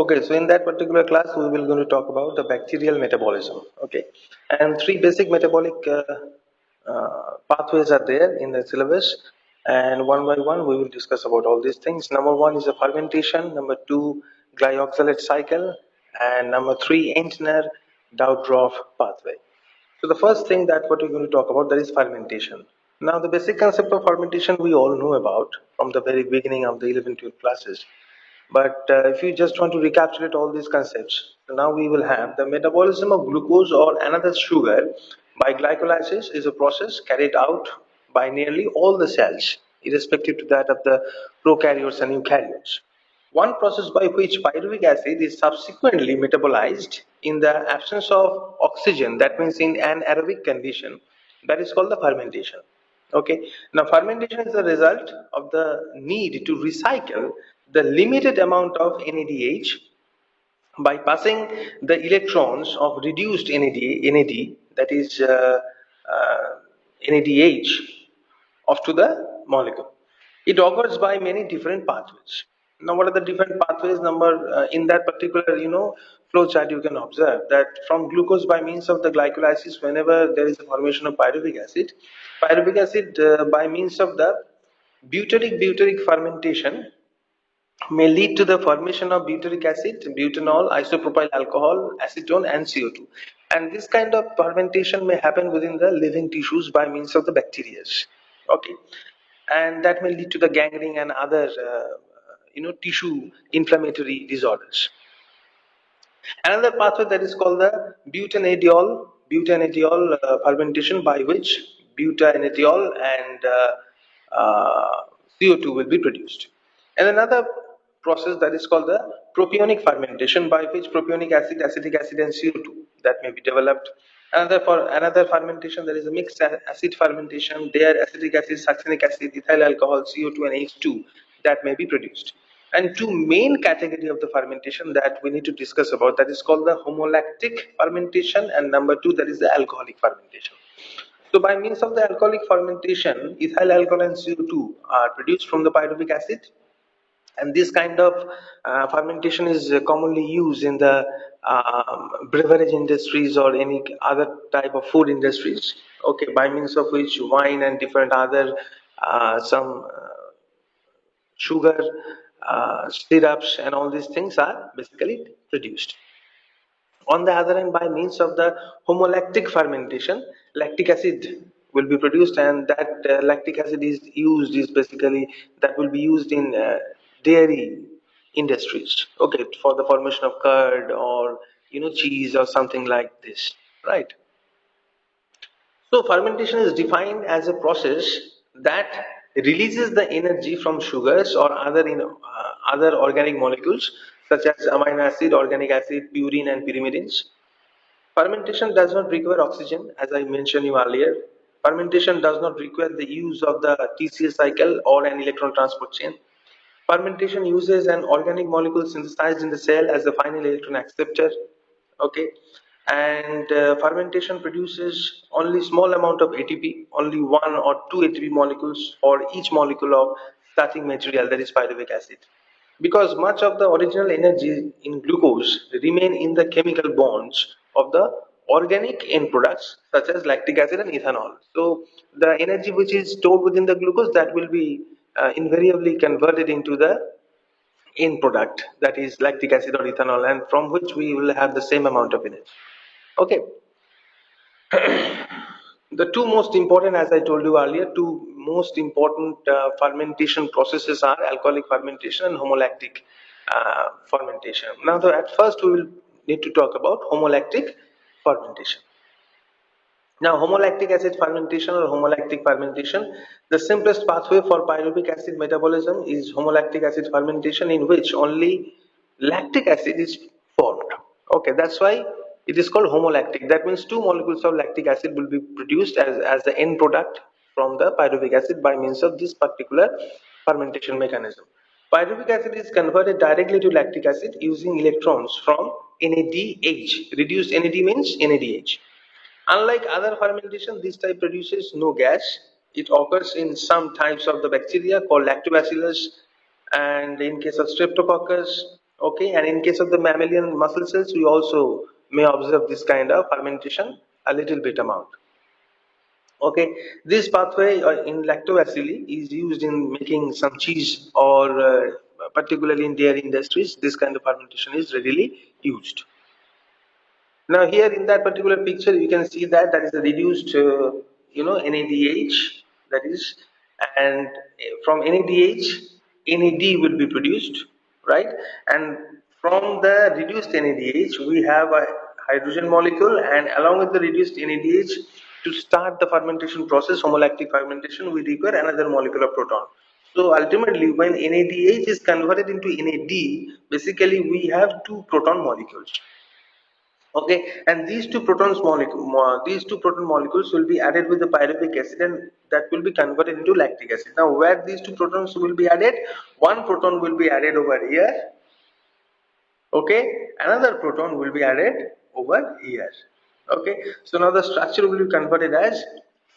Okay, so in that particular class, we will going to talk about the bacterial metabolism. Okay, and three basic metabolic pathways are there in the syllabus, and one by one we will discuss about all these things. Number one is the fermentation. Number two, glyoxalate cycle, and number three, Entner-Doudoroff pathway. So the first thing that what we're going to talk about, that is fermentation. Now the basic concept of fermentation we all know about from the very beginning of the 11th 12th classes. But if you just want to recapitulate all these concepts, so now we will have the metabolism of glucose or another sugar by glycolysis is a process carried out by nearly all the cells, irrespective to that of the prokaryotes and eukaryotes. One process by which pyruvic acid is subsequently metabolized in the absence of oxygen, that means in an anaerobic condition, that is called the fermentation. Okay, now fermentation is the result of the need to recycle the limited amount of NADH by passing the electrons of reduced NAD, that is NADH, off to the molecule. It occurs by many different pathways. Now, what are the different pathways? In that particular, flow chart, you can observe that from glucose by means of the glycolysis, whenever there is a formation of pyruvic acid by means of the butyric fermentation may lead to the formation of butyric acid, butanol, isopropyl alcohol, acetone, and CO2. And this kind of fermentation may happen within the living tissues by means of the bacteria. Okay, and that may lead to the gangrene and other, tissue inflammatory disorders. Another pathway that is called the butanediol fermentation, by which butanediol and CO2 will be produced. And another process that is called the propionic fermentation, by which propionic acid, acetic acid, and CO2 that may be developed. Another fermentation, there is a mixed acid fermentation. There, acetic acid, succinic acid, ethyl alcohol, CO2, and H2 that may be produced. And two main category of the fermentation that we need to discuss about, that is called the homolactic fermentation, and number two, that is the alcoholic fermentation. So by means of the alcoholic fermentation, ethyl alcohol and CO2 are produced from the pyruvic acid, and this kind of fermentation is commonly used in the beverage industries or any other type of food industries. Okay, by means of which wine and different other some sugar, syrups, and all these things are basically produced. On the other hand, by means of the homolactic fermentation, lactic acid will be produced, and that lactic acid is basically that will be used in dairy industries. Okay, for the formation of curd or cheese or something like this, right? So fermentation is defined as a process that releases the energy from sugars or other organic molecules such as amino acid, organic acid, purine, and pyrimidines. Fermentation does not require oxygen, as I mentioned you earlier. Fermentation does not require the use of the TCA cycle or an electron transport chain. Fermentation uses an organic molecule synthesized in the cell as the final electron acceptor. Okay, and fermentation produces only small amount of ATP, only one or two ATP molecules for each molecule of starting material, that is pyruvic acid. Because much of the original energy in glucose remain in the chemical bonds of the organic end products such as lactic acid and ethanol. So the energy which is stored within the glucose, that will be invariably converted into the end product, that is lactic acid or ethanol, and from which we will have the same amount of energy. Okay, the two most important, as I told you earlier, two most important fermentation processes are alcoholic fermentation and homolactic fermentation. Now, at first we will need to talk about homolactic fermentation. Now, homolactic acid fermentation or homolactic fermentation, the simplest pathway for pyruvic acid metabolism is homolactic acid fermentation, in which only lactic acid is formed. Okay, that's why it is called homolactic. That means two molecules of lactic acid will be produced as the end product from the pyruvic acid by means of this particular fermentation mechanism. Pyruvic acid is converted directly to lactic acid using electrons from NADH. Reduced NAD means NADH. Unlike other fermentation, this type produces no gas. It occurs in some types of the bacteria called lactobacillus, and in case of streptococcus, Okay, and in case of the mammalian muscle cells, we also may observe this kind of fermentation a little bit amount. Okay, this pathway in lactobacilli is used in making some cheese or particularly in dairy industries. This kind of fermentation is readily used. Now here in that particular picture, you can see that that is a reduced, NADH, that is, and from NADH, NAD will be produced, right? And from the reduced NADH, we have a hydrogen molecule, and along with the reduced NADH, to start the fermentation process, homolactic fermentation, we require another molecule of proton. So ultimately, when NADH is converted into NAD, basically we have two proton molecules. Okay, and these two proton molecules will be added with the pyruvic acid, and that will be converted into lactic acid. Now, where these two protons will be added, one proton will be added over here. Okay, another proton will be added over here. Okay, so now the structure will be converted as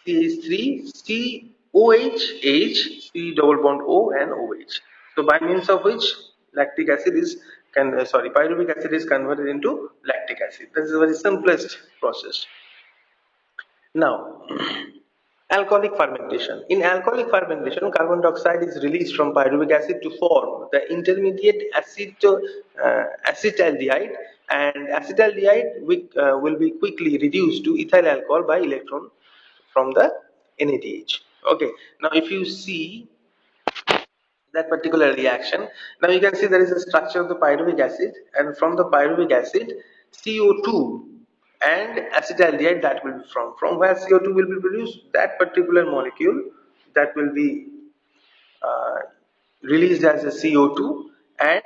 CH3 COH C double bond O and OH. So by means of which lactic acid is pyruvic acid is converted into lactic acid. This is the very simplest process. Now, alcoholic fermentation. In alcoholic fermentation, carbon dioxide is released from pyruvic acid to form the intermediate acetaldehyde, and acetaldehyde will be quickly reduced to ethyl alcohol by electron from the NADH. Okay, now if you see that particular reaction, now you can see there is a structure of the pyruvic acid, and from the pyruvic acid, CO2 and acetaldehyde that will be from where CO2 will be produced, that particular molecule that will be uh, released as a CO2, and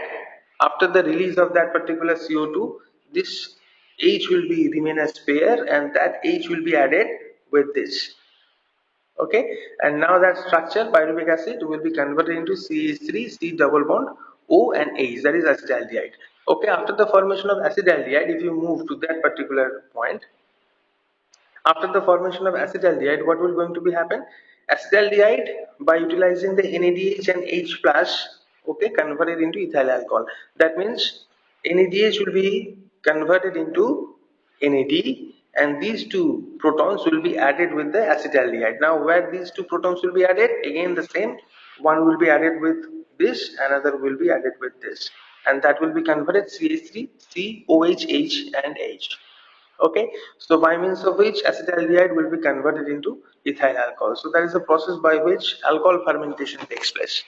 after the release of that particular CO2, this H will be remain as pair, and that H will be added with this. Okay, and now that structure pyruvic acid will be converted into CH3 C double bond O and H, that is acetaldehyde. Okay, after the formation of acetaldehyde, if you move to that particular point, after the formation of acetaldehyde, what will going to be happen? Acetaldehyde, by utilizing the NADH and H plus, okay, converted into ethyl alcohol. That means NADH will be converted into NAD, and these two protons will be added with the acetaldehyde. Now, where these two protons will be added, again the same. One will be added with this, another will be added with this, and that will be converted CH3, COH, and H. Okay, so by means of which acetaldehyde will be converted into ethyl alcohol. So that is the process by which alcohol fermentation takes place.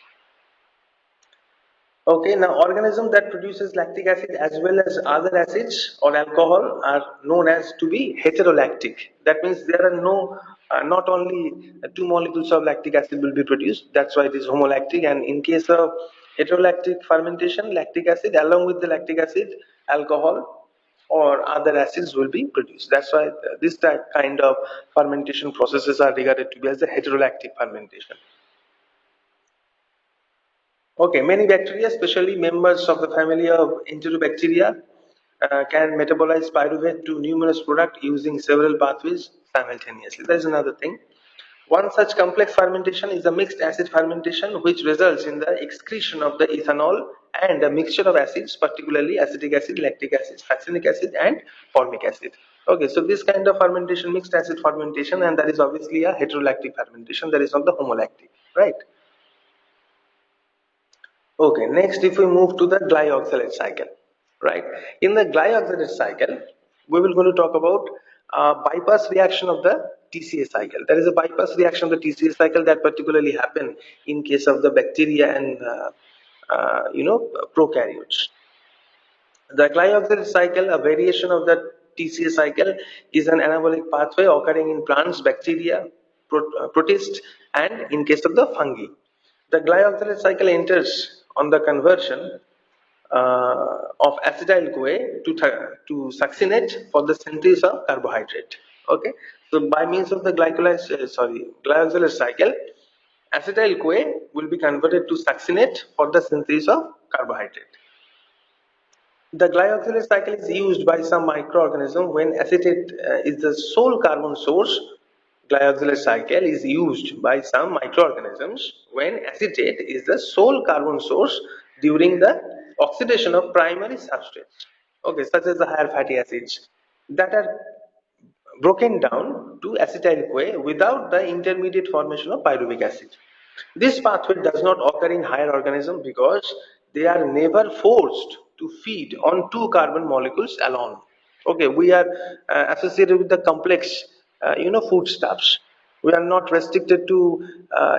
Okay, now organism that produces lactic acid as well as other acids or alcohol are known as to be heterolactic. That means there are not only two molecules of lactic acid will be produced, that's why it is homolactic. And in case of heterolactic fermentation, lactic acid along with the lactic acid, alcohol or other acids will be produced. That's why this kind of fermentation processes are regarded to be as the heterolactic fermentation. Okay, many bacteria, especially members of the family of Enterobacteria, can metabolize pyruvate to numerous products using several pathways simultaneously. That is another thing. One such complex fermentation is a mixed acid fermentation, which results in the excretion of the ethanol and a mixture of acids, particularly acetic acid, lactic acid, succinic acid, and formic acid. Okay, so this kind of fermentation, mixed acid fermentation, and that is obviously a heterolactic fermentation, that is not the homolactic, right? Okay, next if we move to the glyoxylate cycle, right? In the glyoxylate cycle, we will going to talk about bypass reaction of the TCA cycle. There is a bypass reaction of the TCA cycle that particularly happen in case of the bacteria and prokaryotes. The glyoxylate cycle, a variation of the TCA cycle, is an anabolic pathway occurring in plants, bacteria, protists, and in case of the fungi. The glyoxylate cycle enters on the conversion of acetyl CoA to succinate for the synthesis of carbohydrate. Okay, so by means of the glyoxylate cycle, acetyl CoA will be converted to succinate for the synthesis of carbohydrate. The glyoxylate cycle is used by some microorganisms when acetate is the sole carbon source. Glyoxylate cycle is used by some microorganisms when acetate is the sole carbon source during the oxidation of primary substrates, okay, such as the higher fatty acids that are broken down to acetyl-CoA without the intermediate formation of pyruvic acid. This pathway does not occur in higher organisms because they are never forced to feed on two carbon molecules alone. Okay, we are associated with the complex, foodstuffs. We are not restricted to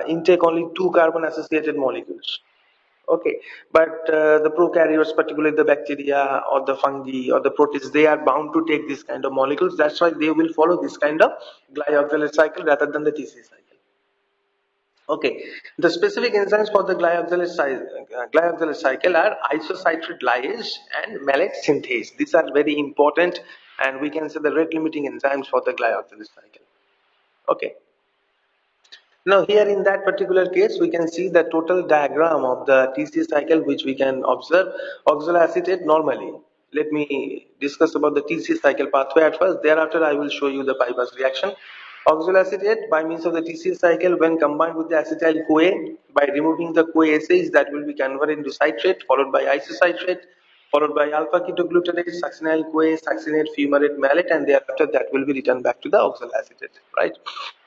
intake only two carbon associated molecules. Okay, but the prokaryotes, particularly the bacteria or the fungi or the protists, they are bound to take this kind of molecules. That's why they will follow this kind of glyoxylate cycle rather than the TC cycle. Okay, the specific enzymes for the glyoxylate cycle are isocitrate lyase and malate synthase. These are very important, and we can say the rate limiting enzymes for the glyoxylate cycle. Okay. Now here in that particular case, we can see the total diagram of the TC cycle which we can observe oxaloacetate normally. Let me discuss about the TC cycle pathway at first. Thereafter, I will show you the bypass reaction. Oxaloacetate by means of the TC cycle when combined with the acetyl-CoA by removing the CoA SH that will be converted into citrate followed by isocitrate followed by alpha ketoglutarate, succinyl CoA, succinate, fumarate, malate, and thereafter that will be returned back to the oxaloacetate, right?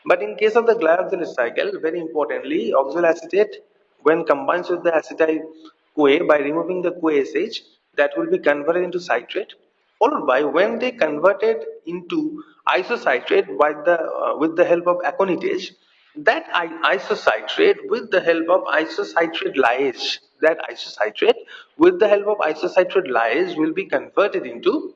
But in case of the glyoxylate cycle, very importantly, oxaloacetate when combines with the acetyl CoA by removing the CoA SH, that will be converted into citrate, followed by when they converted into isocitrate by with the help of aconitase, that isocitrate with the help of isocitrate lyase, that isocitrate with the help of isocitrate lyase will be converted into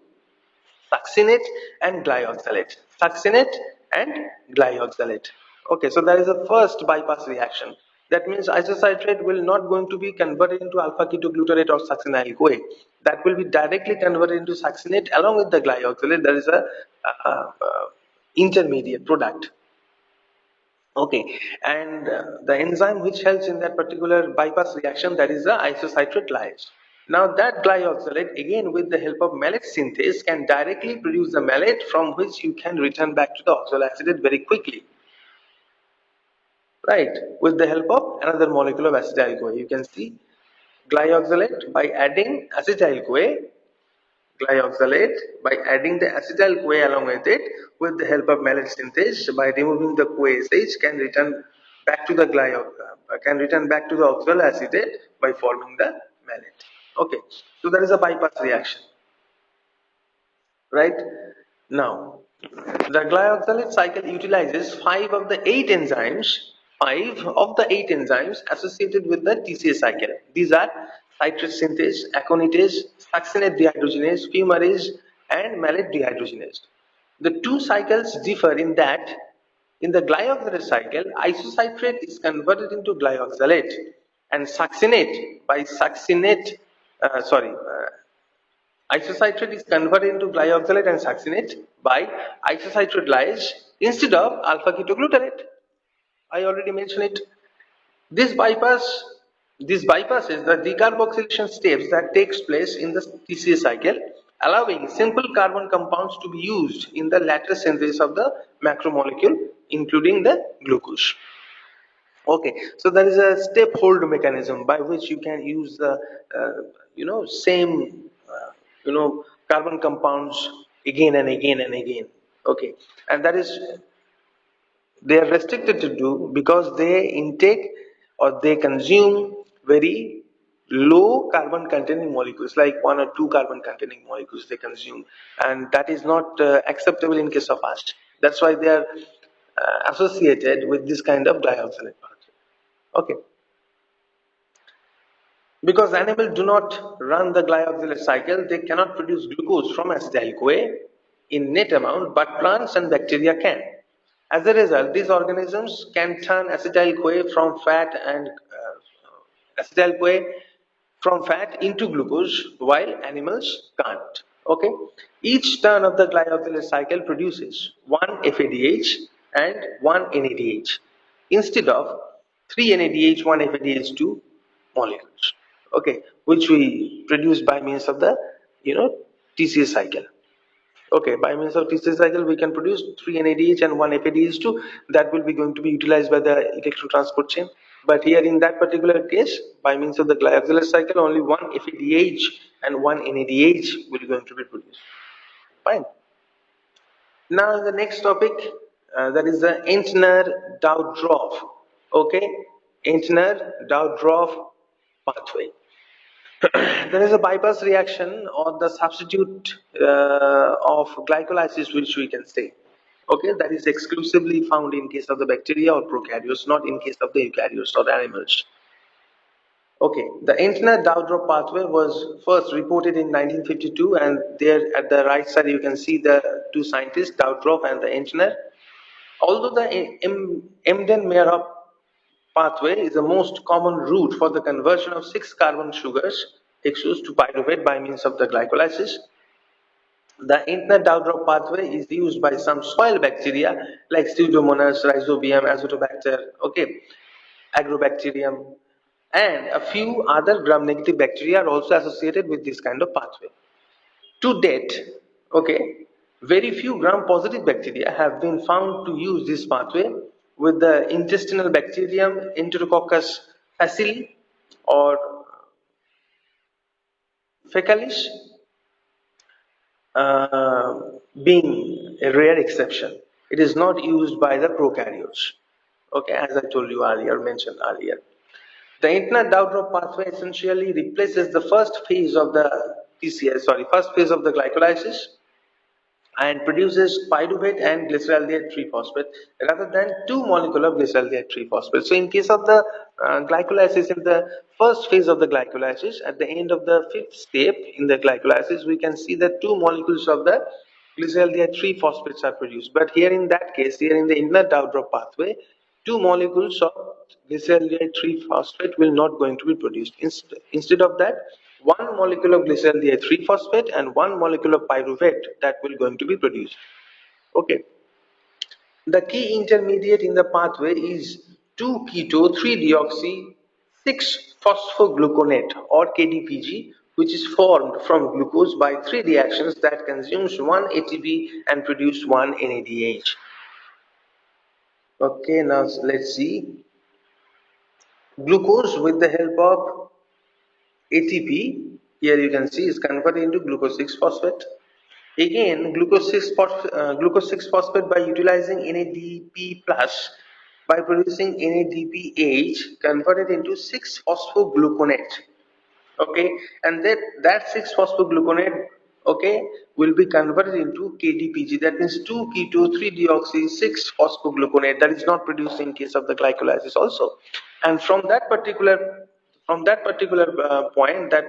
succinate and glyoxylate. Succinate and glyoxylate. Okay, so that is the first bypass reaction. That means isocitrate will not going to be converted into alpha ketoglutarate or succinyl CoA. That will be directly converted into succinate along with the glyoxylate. That is a intermediate product. Okay, and the enzyme which helps in that particular bypass reaction, that is the isocitrate lyase. Now that glyoxylate again with the help of malate synthase can directly produce the malate from which you can return back to the oxaloacetate very quickly. Right, with the help of another molecule of acetyl-CoA. You can see glyoxylate by adding acetyl-CoA, glyoxylate by adding the acetyl-CoA along with the help of malate synthase by removing the CoA SH can return back to the oxaloacetate by forming the malate. Okay, so that is a bypass reaction, right? Now, the glyoxylate cycle utilizes five of the eight enzymes associated with the TCA cycle. These are citrate synthase, aconitase, succinate dehydrogenase, fumarase, and malate dehydrogenase. The two cycles differ in that in the glyoxylate cycle, isocitrate is converted into glyoxylate, and isocitrate is converted into glyoxylate and succinate by isocitrate lyase instead of alpha ketoglutarate. I already mentioned it. This bypass this bypasses the decarboxylation steps that takes place in the TCA cycle, allowing simple carbon compounds to be used in the latter synthesis of the macromolecule, including the glucose. Okay, so there is a step hold mechanism by which you can use the same carbon compounds again and again and again. Okay, and that is they are restricted to do because they intake or they consume very low carbon containing molecules like one or two carbon containing molecules they consume, and that is not acceptable in case of us. That's why they are associated with this kind of glyoxylate pathway. Okay, because animals do not run the glyoxylate cycle, they cannot produce glucose from acetyl-CoA in net amount, but plants and bacteria can. As a result, these organisms can turn acetyl-CoA from fat and acetyl-CoA from fat into glucose, while animals can't. Okay, each turn of the glyoxylate cycle produces one FADH and one NADH instead of three NADH, one FADH2 molecules. Okay, which we produce by means of the TCA cycle. Okay, by means of TCA cycle we can produce 3 NADH and 1 FADH2 that will be going to be utilized by the electron transport chain. But here in that particular case, by means of the glyoxylate cycle, only one FADH and one NADH will going to be produced. Fine. Now the next topic, that is the Entner-Doudoroff. Okay, Entner-Doudoroff pathway. There is a bypass reaction or the substitute of glycolysis, which we can say. Okay, that is exclusively found in case of the bacteria or prokaryotes, not in case of the eukaryotes or animals. Okay, the Entner-Doudoroff pathway was first reported in 1952, and there at the right side you can see the two scientists, Doudoroff and the Entner. Although the Emden-Meyer pathway is the most common route for the conversion of 6-carbon sugars, hexose, to pyruvate by means of the glycolysis, the Entner-Doudoroff pathway is used by some soil bacteria like Pseudomonas, Rhizobium, Azotobacter, okay, Agrobacterium, and a few other gram-negative bacteria are also associated with this kind of pathway. To date, okay, very few gram-positive bacteria have been found to use this pathway, with the intestinal bacterium Enterococcus faecilis or fecalis being a rare exception. It is not used by the prokaryotes. Okay, as I told you earlier, mentioned earlier. The Entner-Doudoroff pathway essentially replaces the first phase of the first phase of the glycolysis, and produces pyruvate and glyceraldehyde triphosphate rather than two molecular glyceraldehyde triphosphate. So in case of the glycolysis, in the first phase of the glycolysis, at the end of the fifth step in the glycolysis, we can see that two molecules of the glyceraldehyde triphosphates are produced. But here in that case, here in the Entner-Doudoroff pathway, two molecules of glyceraldehyde triphosphate will not going to be produced. Instead of that, one molecule of glyceraldehyde triphosphate and one molecule of pyruvate that will going to be produced. Okay. The key intermediate in the pathway is 2-keto-3-deoxy 6-phosphogluconate or KDPG, which is formed from glucose by three reactions that consumes one ATP and produce one NADH. Okay, now let's see. Glucose with the help of ATP, here you can see, is converted into glucose 6-phosphate. Again, glucose 6-phosphate by utilizing NADP plus by producing NADPH converted into 6-phosphogluconate. Okay, and that 6-phosphogluconate, okay, will be converted into KDPG. That means 2-keto-3-deoxy 6-phosphogluconate that is not produced in case of the glycolysis also. And from that particular point, that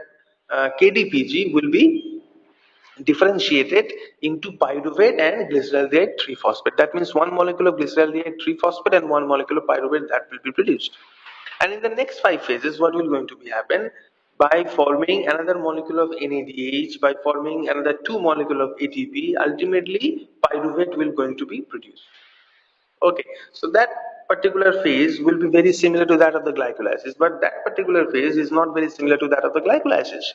KDPG will be differentiated into pyruvate and glyceraldehyde triphosphate. That means one molecule of glyceraldehyde triphosphate and one molecule of pyruvate that will be produced. And in the next 5 phases, what will going to be happen? By forming another molecule of NADH, by forming another 2 molecule of ATP, ultimately pyruvate will going to be produced. Okay, so that particular phase will be very similar to that of the glycolysis, but that particular phase is not very similar to that of the glycolysis.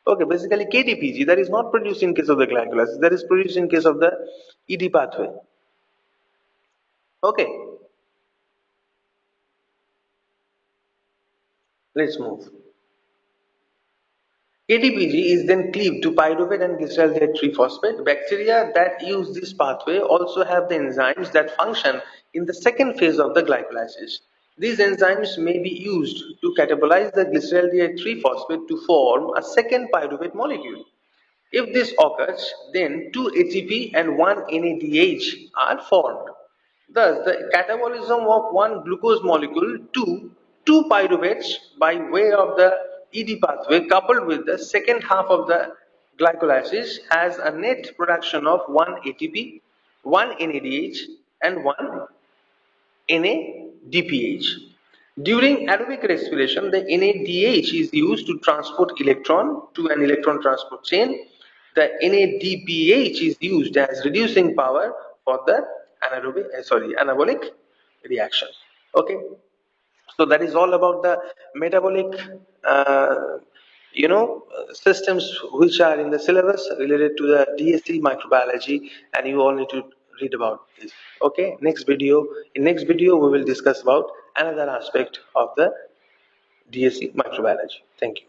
Okay, basically KDPG that is not produced in case of the glycolysis, that is produced in case of the ED pathway. Okay, let's move. KDPG is then cleaved to pyruvate and glyceraldehyde triphosphate. Bacteria that use this pathway also have the enzymes that function in the second phase of the glycolysis. These enzymes may be used to catabolize the glyceraldehyde triphosphate to form a second pyruvate molecule. If this occurs, then 2 ATP and 1 NADH are formed. Thus, the catabolism of one glucose molecule to 2 pyruvates by way of the ED pathway coupled with the second half of the glycolysis has a net production of 1 ATP, 1 NADH and 1 NADPH. During aerobic respiration, the NADH is used to transport electron to an electron transport chain. The NADPH is used as reducing power for the anabolic reaction. Okay, so that is all about the metabolic systems which are in the syllabus related to the D.Sc microbiology, and you all need to read about this. Okay, next video we will discuss about another aspect of the D.Sc microbiology. Thank you.